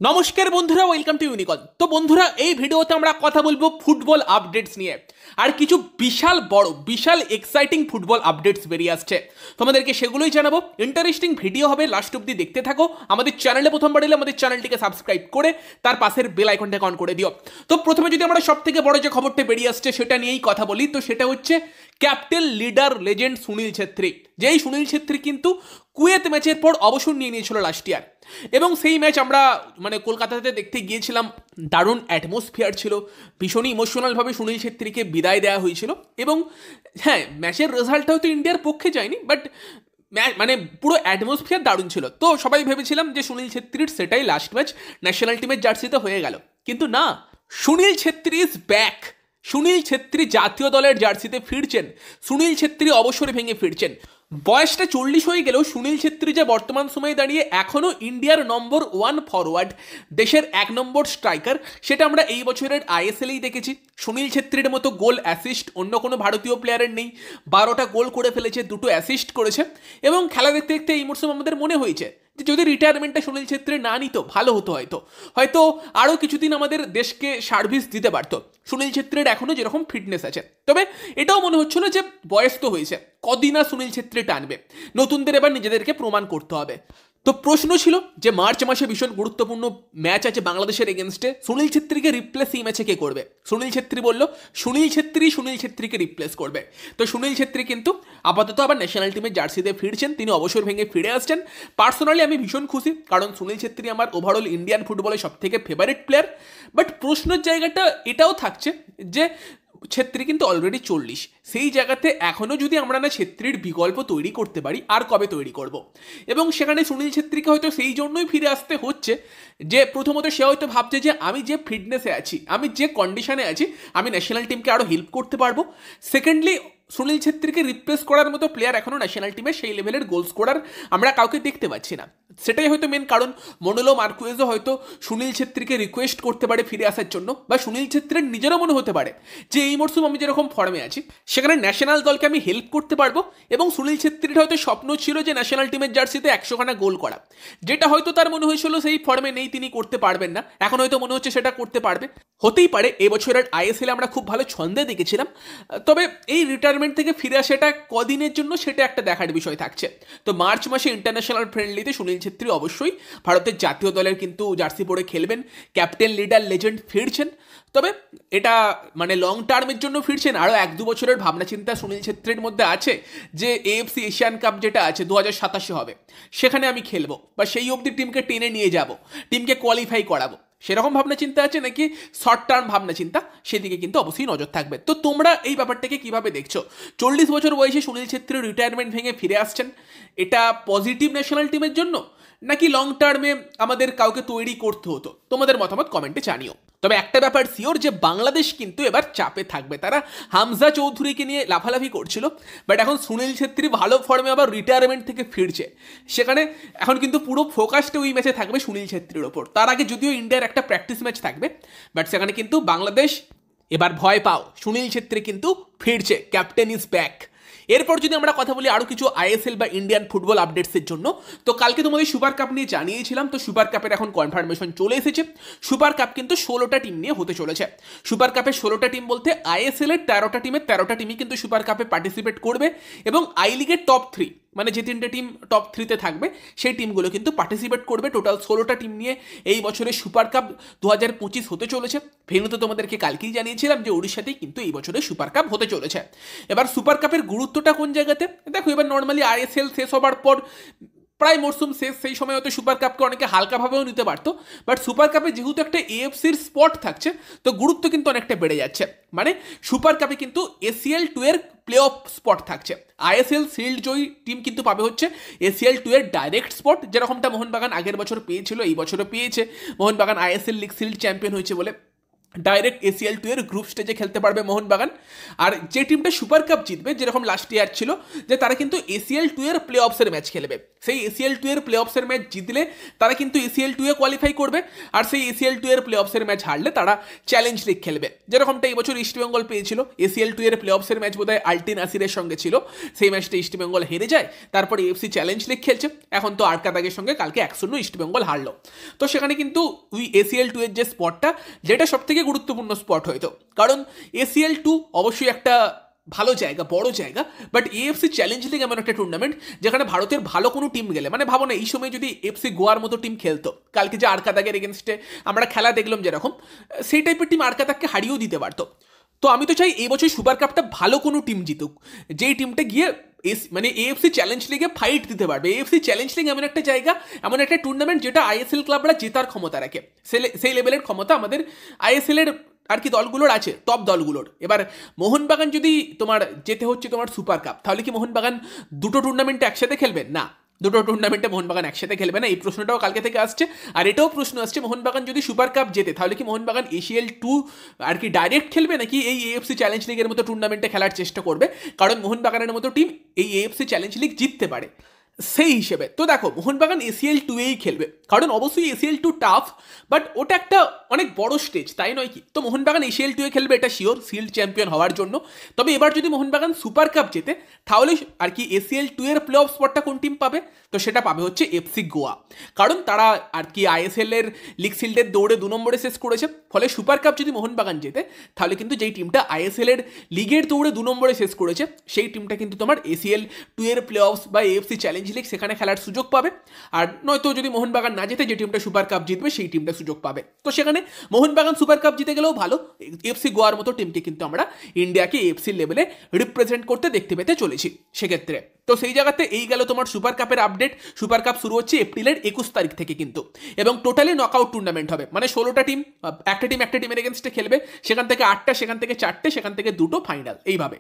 নমস্কার বন্ধুরা, welcome to ইউনিকন। তো বন্ধুরা, এই ভিডিওতে আমরা কথা বলবো ফুটবল আপডেটস নিয়ে। আর কিছু বিশাল এক্সাইটিং ফুটবল আপডেটস বেরিয়ে আসছে, তোমাদেরকে সেগুলোই জানাবো। ইন্টারেস্টিং ভিডিও হবে, লাস্ট অব্দি দেখতে থাকো। আমাদের চ্যানেলে প্রথমবার এলে আমাদের চ্যানেলটিকে সাবস্ক্রাইব করে তার পাশের বেল আইকনটাকে অন করে দিও। তো প্রথমে যদি আমরা সব থেকে বড় যে খবরটা বেরিয়ে আসছে সেটা নিয়েই কথা বলি, তো সেটা হচ্ছে captain leader legend Sunil Chhetri. যেই সুনীল ছেত্রী কিন্তু কুয়েত ম্যাচের পর অবসর নিয়ে নিয়েছিল লাস্ট ইয়ার, এবং সেই ম্যাচ আমরা কলকাতাতে দেখতে গিয়েছিলাম। দারুণ অ্যাটমসফিয়ার ছিল, ভীষণই ইমোশনালভাবে সুনীল ছেত্রীকে বিদায় দেওয়া হয়েছিল। এবং হ্যাঁ, ম্যাচের রেজাল্টটা হয়তো ইন্ডিয়ার পক্ষে যায়নি, বাট পুরো অ্যাটমসফিয়ার দারুণ ছিল। তো সবাই ভেবেছিলাম যে সুনীল ছেত্রীর সেটাই লাস্ট ম্যাচ, ন্যাশনাল টিমের জার্সিতে হয়ে গেল। কিন্তু না, সুনীল ছেত্রী ইজ ব্যাক। সুনীল ছেত্রী জাতীয় দলের জার্সিতে ফিরছেন। সুনীল ছেত্রী অবসরে ভেঙে ফিরছেন। বয়সটা 40 হয়ে গেলেও সুনীল ছেত্রী যে বর্তমান সময়ে দাঁড়িয়ে এখনও ইন্ডিয়ার নম্বর 1 ফরওয়ার্ড, দেশের 1 নম্বর স্ট্রাইকার, সেটা আমরা এই বছরের আইএসএলেই দেখেছি। সুনীল ছেত্রীর মতো গোল অ্যাসিস্ট অন্য কোনো ভারতীয় প্লেয়ারের নেই। 12টা গোল করে ফেলেছে, 2টো অ্যাসিস্ট করেছে। এবং খেলা দেখতে দেখতে এই মরশুম আমাদের মনে হয়েছে যে যদি রিটায়ারমেন্টটা সুনীল ছেত্রী না নিত ভালো হতো, হয়তো আরও কিছুদিন আমাদের দেশকে সার্ভিস দিতে পারত। সুনীল ছেত্রীর এখনও যেরকম ফিটনেস আছে, তবে এটাও মনে হচ্ছিল যে বয়স তো হয়েছে, কদিন আর সুনীল ছেত্রী টানবে। নতুনদের এবার নিজেদেরকে প্রমাণ করতে হবে। তো প্রশ্ন ছিল যে মার্চ মাসে ভীষণ গুরুত্বপূর্ণ ম্যাচ আছে বাংলাদেশের এগেনস্টে, সুনীল ছেত্রীকে রিপ্লেস এই ম্যাচে কে করবে? সুনীল ছেত্রী বলল সুনীল ছেত্রীকে রিপ্লেস করবে। তো সুনীল ছেত্রী কিন্তু আপাতত আবার ন্যাশনাল টিমের জার্সিতে ফিরছেন, তিনি অবসর ভেঙে ফিরে আসছেন। পার্সোনালি আমি ভীষণ খুশি, কারণ সুনীল ছেত্রী আমার ওভারঅল ইন্ডিয়ান ফুটবলের সব থেকে ফেভারিট প্লেয়ার। বাট প্রশ্নের জায়গাটা এটাও থাকছে যে ছেত্রী কিন্তু অলরেডি 40, সেই জায়গাতে এখনও যদি আমরা না ছেত্রীর বিকল্প তৈরি করতে পারি, আর কবে তৈরি করব? এবং সেখানে সুনীল ছেত্রীকে হয়তো সেই জন্যই ফিরে আসতে হচ্ছে যে প্রথমত সে হয়তো ভাবছে যে আমি যে ফিটনেসে আছি, আমি যে কন্ডিশনে আছি, আমি ন্যাশনাল টিমকে আরও হেল্প করতে পারবো। সেকেন্ডলি, সুনীল ছেত্রীকে রিপ্লেস করার মতো প্লেয়ার এখনও ন্যাশনাল টিমে সেই লেভেলের গোল স্কোরার আমরা কাউকে দেখতে পাচ্ছি না। সেটাই হয়তো মেন কারণ। মনোলো মার্কুয়েজও হয়তো সুনীল ছেত্রীকে রিকোয়েস্ট করতে পারে ফিরে আসার জন্য, বা সুনীল ছেত্রীর নিজেরও মনে হতে পারে যে এই মরশুম আমি যেরকম ফর্মে আছি সেখানে ন্যাশনাল দলকে আমি হেল্প করতে পারবো। এবং সুনীল ছেত্রীর হয়তো স্বপ্ন ছিল যে ন্যাশনাল টিমের জার্সিতে 100খানা গোল করা, যেটা হয়তো তার মনে হয়েছিল সেই ফর্মে নেই, তিনি করতে পারবেন না। এখন হয়তো মনে হচ্ছে সেটা করতে পারবে। হতেই পারে, এবছরের আইএসএল আমরা খুব ভালো ছন্দে দেখেছিলাম। তবে এই রিটায়ারমেন্ট থেকে ফিরে আসাটা কদিনের জন্য সেটা একটা দেখার বিষয় থাকছে। তো মার্চ মাসে ইন্টারন্যাশনাল ফ্রেন্ডলিতে সুনীল ছেত্রী অবশ্যই ভারতের জাতীয় দলের কিন্তু জার্সি পরে খেলবেন। ক্যাপ্টেন লিডার লেজেন্ড ফিরছেন। তবে এটা লং টার্মের জন্য ফিরছেন, আরও 1-2 বছরের ভাবনা চিন্তা সুনীল ছেত্রীর মধ্যে আছে যে এএফসি এশিয়ান কাপ যেটা আছে 2027 হবে, সেখানে আমি খেলবো, বা সেই অবধি টিমকে টেনে নিয়ে যাব, টিমকে কোয়ালিফাই করাবো, সেরকম ভাবনা চিন্তা আছে নাকি শর্ট টার্ম ভাবনা চিন্তা, সেদিকে কিন্তু অবশ্যই নজর থাকবে। তো তোমরা এই ব্যাপারটাকে কিভাবে দেখছো? 40 বছর বয়সে সুনীল ছেত্রী রিটায়ারমেন্ট ভেঙে ফিরে আসছেন, এটা পজিটিভ ন্যাশনাল টিমের জন্য, নাকি লং টার্মে আমাদের কাউকে তৈরি করতে হতো? তোমাদের মতামত কমেন্টে জানিও। তবে একটা ব্যাপার শিওর, যে বাংলাদেশ কিন্তু এবার চাপে থাকবে। তারা হামজা চৌধুরীকে নিয়ে লাফালাফি করছিল, বাট এখন সুনীল ছেত্রী ভালো ফর্মে আবার রিটায়ারমেন্ট থেকে ফিরছে, সেখানে এখন কিন্তু পুরো ফোকাসটা ওই ম্যাচে থাকবে সুনীল ছেত্রীর ওপর। তার আগে যদিও ইন্ডিয়ার একটা প্র্যাকটিস ম্যাচ থাকবে, বাট সেখানে কিন্তু বাংলাদেশ এবার ভয় পাও, সুনীল ছেত্রী কিন্তু ফিরছে, ক্যাপ্টেন ইজ ব্যাক। এরপর যদি আমরা কথা বলি আরও কিছু আইএসএল বা ইন্ডিয়ান ফুটবল আপডেটসের জন্য, তো কালকে তোমাদের সুপার কাপ নিয়ে জানিয়েছিলাম। তো সুপার কাপের এখন কনফার্মেশন চলে এসেছে। সুপার কাপ কিন্তু 16টা টিম নিয়ে হতে চলেছে। সুপার কাপের 16টা টিম বলতে আইএসএল এর 13টা টিমের 13টা টিমই কিন্তু সুপার কাপে পার্টিসিপেট করবে, এবং আই লিগের টপ 3, যে 3টে টিম টপ 3-তে থাকবে সেই টিমগুলো কিন্তু পার্টিসিপেট করবে। টোটাল 16টা টিম নিয়ে এই বছরের সুপার কাপ 2025 হতে চলেছে। ভেন্যু তো তোমাদেরকে কালকেই জানিয়েছিলাম যে উড়িষ্যাতেই কিন্তু এই বছরের সুপার কাপ হতে চলেছে। এবার সুপার কাপের গুরুত্বটা কোন জায়গাতে দেখো, এবার নর্মালি আইএসএল শেষ হবার পর প্রায় মরশুম শেষ, সেই সময় হয়তো সুপার কাপকে অনেকে হালকাভাবেও নিতে পারতো, বাট সুপার কাপে যেহেতু একটা এএফসির স্পট থাকছে, তো গুরুত্ব কিন্তু অনেকটা বেড়ে যাচ্ছে। সুপার কাপে কিন্তু এসিএল 2 এর প্লে অফ স্পট থাকছে। আইএসএল শিল্ড জয়ী টিম কিন্তু পাবে হচ্ছে এসিএল 2 এর ডাইরেক্ট স্পট, যেরকমটা মোহনবাগান আগের বছর পেয়েছিল, এই বছরও পেয়েছে। Mohun Bagan ISL league shield champion হয়েছে বলে। ডাইরেক্ট ACL 2 এর গ্রুপ স্টেজে খেলতে পারবে মোহনবাগান। আর যে টিমটা সুপার কাপ জিতবে, যেরকম লাস্ট ইয়ার ছিল যে তারা কিন্তু ACL 2 এর প্লে অফসের ম্যাচ খেলবে, সেই ACL 2 এর প্লে অফসের ম্যাচ জিতলে তারা কিন্তু ACL 2 এ কোয়ালিফাই করবে, আর সেই ACL 2 এর প্লে অফসের ম্যাচ হারলে তারা চ্যালেঞ্জ লিগ খেলবে। যেরকমটা এই বছর ইস্টবেঙ্গল পেয়েছিল, ACL 2 এর প্লে অফসের ম্যাচ বোধহয় আলটিন আসিরের সঙ্গে ছিল, সেই ম্যাচটা ইস্টবেঙ্গল হেরে যায়, তারপরে AFC চ্যালেঞ্জ লিগ খেলছে, এখন তো আরকাদাগের সঙ্গে কালকে 1-0 ইস্টবেঙ্গল হারলো। তো সেখানে কিন্তু ওই ACL 2 এর যে স্পটটা, যেটা সব থেকে গুরুত্বপূর্ণ স্পট হয়তো, কারণ ACL 2 অবশ্যই একটা ভালো জায়গা, বড় জায়গা, বাট AFC চ্যালেঞ্জ লিগ এমন একটা টুর্নামেন্ট যেখানে ভারতের ভালো কোনো টিম গেলে, মানে ভাবো না এই সময় যদি FC গোয়ার মতো টিম খেলতো, কালকে যে আরকাদাগের এগেনস্টে আমরা খেলা দেখলাম যেরকম, সেই টাইপের টিম আরকাদাগকে হারিয়েও দিতে পারতো। তো আমি তো চাই এই বছর সুপার কাপটা ভালো কোনো টিম জিতুক, যেই টিমটা গিয়ে মানে AFC চ্যালেঞ্জ লিগে ফাইট দিতে পারবে। AFC চ্যালেঞ্জ লিগ এমন একটা জায়গা, এমন একটা টুর্নামেন্ট যেটা ISL ক্লাবরা জেতার ক্ষমতা রাখে, সেই লেভেলের ক্ষমতা আমাদের ISL এর আর কি দলগুলোর আছে, টপ দলগুলোর। এবার মোহনবাগান যদি তোমার যেতে হচ্ছে তোমার সুপার কাপ, তাহলে কি মোহনবাগান দুটো টুর্নামেন্টে একসাথে খেলবে? না, দুটো টুর্নামেন্টে মোহনবাগান একসাথে খেলবে না, এই প্রশ্নটাও কালকে থেকে আসছে। আর এটাও প্রশ্ন আসছে, মোহনবাগান যদি সুপার কাপ জেতে তাহলে কি মোহনবাগান ACL 2 আর কি ডাইরেক্ট খেলবে, নাকি এই AFC চ্যালেঞ্জ লিগের মতো টুর্নামেন্টে খেলার চেষ্টা করবে? কারণ মোহনবাগানের মতো টিম এই AFC চ্যালেঞ্জ লিগ জিততে পারে সেই হিসেবে। তো দেখো, মোহনবাগান ACL 2 এই খেলবে, কারণ অবশ্যই ACL 2 টাফ, বাট ওটা একটা অনেক বড় স্টেজ, তাই নয় কি? তো মোহনবাগান ACL 2 এ খেলবে, এটা শিওর, শিল্ড চ্যাম্পিয়ন হওয়ার জন্য। তবে এবার যদি মোহনবাগান সুপার কাপ জেতে, তাহলে আর কি ACL 2 এর প্লে অফ স্পটটা কোন টিম পাবে? তো সেটা পাবে হচ্ছে FC গোয়া, কারণ তারা আর কি ISL এর লিগ শিল্ডের দৌড়ে 2 নম্বরে শেষ করেছে। ফলে সুপার কাপ যদি মোহনবাগান জেতে, তাহলে কিন্তু যেই টিমটা ISL এর লিগের দৌড়ে 2 নম্বরে শেষ করেছে, সেই টিমটা কিন্তু তোমার ACL 2 এর প্লে অফ বা AFC চ্যালেঞ্জ লিগ সেখানে খেলার সুযোগ পাবে। আর নয়তো যদি মোহনবাগান না জেতে, যে টিমটা সুপার কাপ জিতবে সেই টিমটা সুযোগ পাবে। তো সেখানে মোহনবাগান সুপার কাপ জিতে গেলেও ভালো, FC গোয়ার মতো টিমকে কিন্তু আমরা ইন্ডিয়াকে AFC লেভেলে রিপ্রেজেন্ট করতে দেখতে পেতে চলেছি সেক্ষেত্রে। তো সেই জায়গাতে এই গেল তোমার সুপার কাপের আপডেট। সুপার কাপ শুরু হচ্ছে এপ্রিলের 21 তারিখ থেকে কিন্তু, এবং টোটালি নকআউট টুর্নামেন্ট হবে, মানে 16টা টিম, একটা টিমের এগেনস্টে খেলবে, সেখান থেকে 8টা, সেখান থেকে 4টে, সেখান থেকে 2টো ফাইনাল, এইভাবে।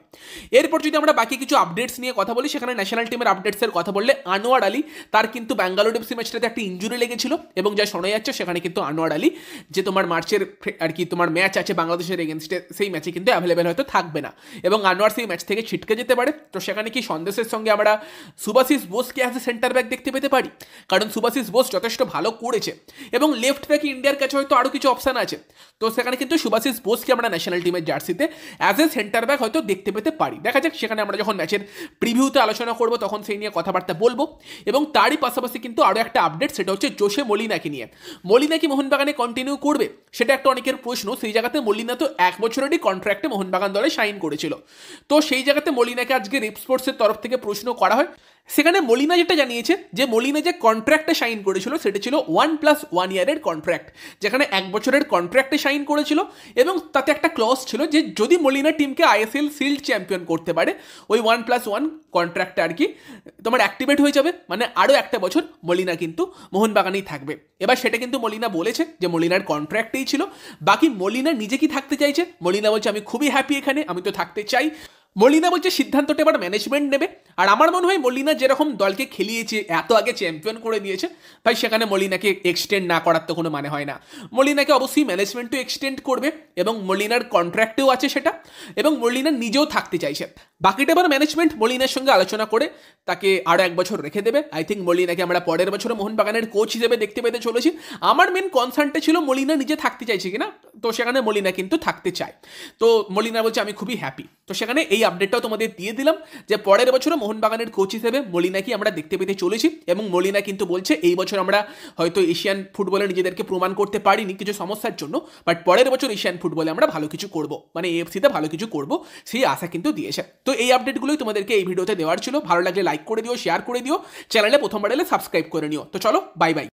এরপর যদি আমরা বাকি কিছু আপডেটস নিয়ে কথা বলি, সেখানে ন্যাশনাল টিমের আপডেটসের কথা বললে আনোয়ার আলী, তার কিন্তু ব্যাঙ্গালোর FC ম্যাচটাতে একটা ইঞ্জুরি লেগেছিল, এবং যা শোনা যাচ্ছে সেখানে কিন্তু আনোয়ার আলী যে তোমার মার্চের আর কি তোমার ম্যাচ আছে বাংলাদেশের এগেনস্টে, সেই ম্যাচে কিন্তু অ্যাভেলেবেল হয়তো থাকবে না, এবং আনোয়ার সেই ম্যাচ থেকে ছিটকে যেতে পারে। তো সেখানে কি সন্দেশের সঙ্গে আমরা সুভাশিস বোসকে অ্যাজ এ সেন্টার ব্যাক দেখতে পেতে পারি? কারণ সুভাশিস বোস যথেষ্ট ভালো করেছে, এবং লেফট ব্যাকে ইন্ডিয়ার কাছে হয়তো আরও কিছু অপশান আছে। তো সেখানে কিন্তু সুভাশিস বোসকে আমরা ন্যাশনাল টিমের জার্সিতে অ্যাজ এ সেন্টার ব্যাক হয়তো দেখতে পেতে পারি। দেখা যাক, সেখানে আমরা যখন ম্যাচের প্রিভিউতে আলোচনা করবো তখন সেই নিয়ে কথাবার্তা বলবো। এবং তারই পাশাপাশি কিন্তু আরও একটা আপডেট, সেটা হচ্ছে জোসে মলিনাকে নিয়ে। মলিনা কি মোহনবাগানে কন্টিনিউ করবে, সেটা একটা অনেকের প্রশ্ন। সেই জায়গাতে মলিনা তো 1 বছরেরই কন্ট্রাক্টে মোহনবাগান দলে সাইন করেছিল। তো সেই জায়গাতে মলিনাকে আজকে রেপ স্পোর্টসের তরফ থেকে প্রশ্ন করা হয়, সেখানে মলিনা যেটা জানিয়েছে যে মলিনা যে কন্ট্রাক্টে সাইন করেছিল সেটা ছিল 1+1 ইয়ারের কন্ট্রাক্ট, যেখানে 1 বছরের কন্ট্রাক্টে সাইন করেছিল, এবং তাতে একটা ক্লজ ছিল যে যদি মলিনা টিমকে ISL শিল্ড চ্যাম্পিয়ন করতে পারে, ওই 1+1 কন্ট্রাক্টটা আর কি তোমার অ্যাক্টিভেট হয়ে যাবে, মানে আরও একটা বছর মলিনা কিন্তু মোহনবাগানেই থাকবে। এবার সেটা কিন্তু মলিনা বলেছে যে মলিনার কন্ট্রাক্টেই ছিল। বাকি মলিনা নিজে কি থাকতে চাইছে, মলিনা বলছে আমি খুবই হ্যাপি এখানে, আমি তো থাকতে চাই। মলিনা বলছে সিদ্ধান্তটা এবার ম্যানেজমেন্ট নেবে। আর আমার মনে হয় মলিনা যেরকম দলকে খেলিয়েছে, এত আগে চ্যাম্পিয়ন করে দিয়েছে, ভাই সেখানে মলিনাকে এক্সটেন্ড না করার তো কোনো মানে হয় না। মলিনাকে অবশ্যই ম্যানেজমেন্টও এক্সটেন্ড করবে, এবং মলিনার কন্ট্রাক্টেও আছে সেটা, এবং মলিনা নিজেও থাকতে চাইছে। বাকিটা এবার ম্যানেজমেন্ট মলিনার সঙ্গে আলোচনা করে তাকে আরও 1 বছর রেখে দেবে। আই থিঙ্ক মলিনাকে আমরা পরের বছরে মোহনবাগানের কোচ হিসেবে দেখতে পেতে চলেছি। আমার মেন কনসার্নটা ছিল মলিনা নিজে থাকতে চাইছে কিনা, তো সেখানে মলিনা কিন্তু থাকতে চায়। তো মলিনা বলছে আমি খুবই হ্যাপি। তো সেখানে এই আপডেটটাও তোমাদের দিয়ে দিলাম যে পরের বছরে মোহনবাগানের কোচ হিসেবে মলিনাকে আমরা দেখতে পেতে চলেছি, এবং মলিনা কিন্তু বলছে এই বছর আমরা হয়তো এশিয়ান ফুটবলে নিজেদেরকে প্রমাণ করতে পারিনি কিছু সমস্যার জন্য, বাট পরের বছর এশিয়ান ফুটবলে আমরা ভালো কিছু করব, মানে AFCতে ভালো কিছু করব, সেই আশা কিন্তু দিয়েছে। তো এই আপডেটগুলোই তোমাদেরকে এই ভিডিওতে দেওয়ার ছিল। ভালো লাগলে লাইক করে দিও, শেয়ার করে দিও, চ্যানেলে প্রথমবার এলে সাবস্ক্রাইব করে নিও। তো চলো, বাই বাই।